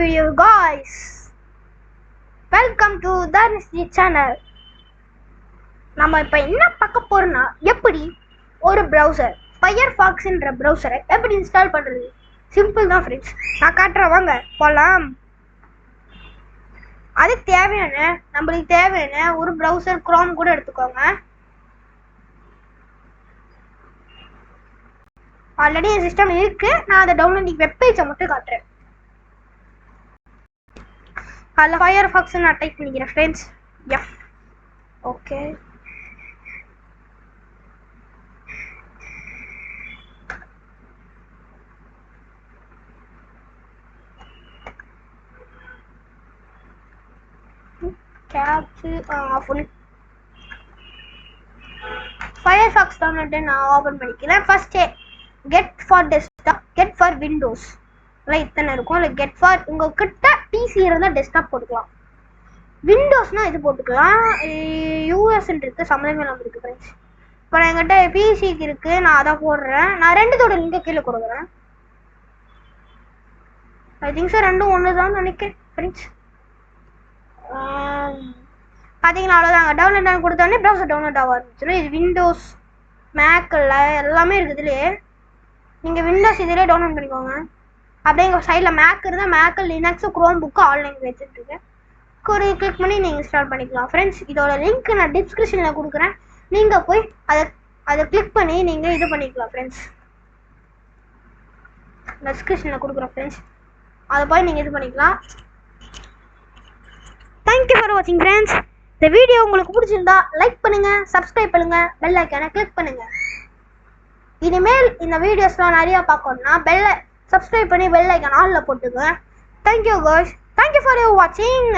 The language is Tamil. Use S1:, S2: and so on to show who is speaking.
S1: video guys. Welcome to the channel. நம்ம இப்ப என்ன பார்க்க போறோம்னா எப்படி ஒரு browser Firefox என்ற browser-ஐ எப்படி இன்ஸ்டால் பண்றது. சிம்பிள் தான் फ्रेंड्स. நான் காட்றேன் வாங்க போலாம். அதுக்கு நம்மளுக்கு தேவையான ஒரு browser Chrome கூட எடுத்துக்கோங்க. ஆல்ரெடி என் சிஸ்டம் இருக்கு. நான் அதை டவுன்லோடிங் வெப் பேஜை மட்டும் காட்டுறேன். அதில் Firefox நான் டைப் பண்ணிக்கிறேன் ஃப்ரெண்ட்ஸ். ஓகே Firefox டவுன்லோட் நான் ஓபன் பண்ணிக்கிறேன். First get for desktop, get for windows இத்தனை இருக்கும். இல்லை get for உங்ககிட்ட பிசி இருந்தால் டெஸ்க்டாப் போட்டுக்கலாம். விண்டோஸ்னா இது போட்டுக்கலாம். யூஎஸ் இருக்கு, சம்மந்தமே இல்லாமல் இருக்கு ஃப்ரெண்ட்ஸ். இப்போ நான் என்கிட்ட பிசிக்கு இருக்கு, நான் அதை போடுறேன். நான் ரெண்டுத்தோட லிங்கை கீழே கொடுக்குறேன். ஐ திங்க் சார் ரெண்டும் ஒன்று தான் நினைக்கிறேன் ஃப்ரெண்ட்ஸ். பார்த்தீங்கன்னா அவ்வளோதாங்க. டவுன்லோட் கொடுத்தோடனே ப்ரௌசர் டவுன்லோட் ஆக ஆரம்பிச்சிடும். இது விண்டோஸ் மேக்கில் எல்லாமே இருக்குது. இதுலேயே நீங்கள் விண்டோஸ் இதிலே டவுன்லோட் பண்ணிக்கோங்க. அப்படியே எங்கள் சைடில் மேக் இருந்தால் மேக்கு, லினக்ஸு, க்ரோம் புக்கு ஆன்லைன் வச்சுட்டுருக்கேன். ஒரு கிளிக் பண்ணி நீங்கள் இன்ஸ்டால் பண்ணிக்கலாம் ஃப்ரெண்ட்ஸ். இதோட லிங்க் நான் டிஸ்கிரிப்ஷனில் கொடுக்குறேன். நீங்கள் போய் அதை கிளிக் பண்ணி நீங்கள் இது பண்ணிக்கலாம் ஃப்ரெண்ட்ஸ். டிஸ்கிரிப்ஷனில் கொடுக்குறேன் ஃப்ரெண்ட்ஸ். அதை போய் நீங்கள் இது பண்ணிக்கலாம். தேங்க்யூ ஃபார் வாட்சிங் ஃப்ரெண்ட்ஸ். இந்த வீடியோ உங்களுக்கு பிடிச்சிருந்தா லைக் பண்ணுங்கள், சப்ஸ்கிரைப் பண்ணுங்கள், பெல் ஐக்கானை கிளிக் பண்ணுங்கள். இனிமேல் இந்த வீடியோஸ்லாம் நிறையா பார்க்கணுன்னா சப்ஸ்கிரைப் பண்ணி பெல் ஐக்கான் ஆல்ல போட்டுக்கோங்க. Thank you guys. தேங்க்யூ ஃபார் வாட்சிங்.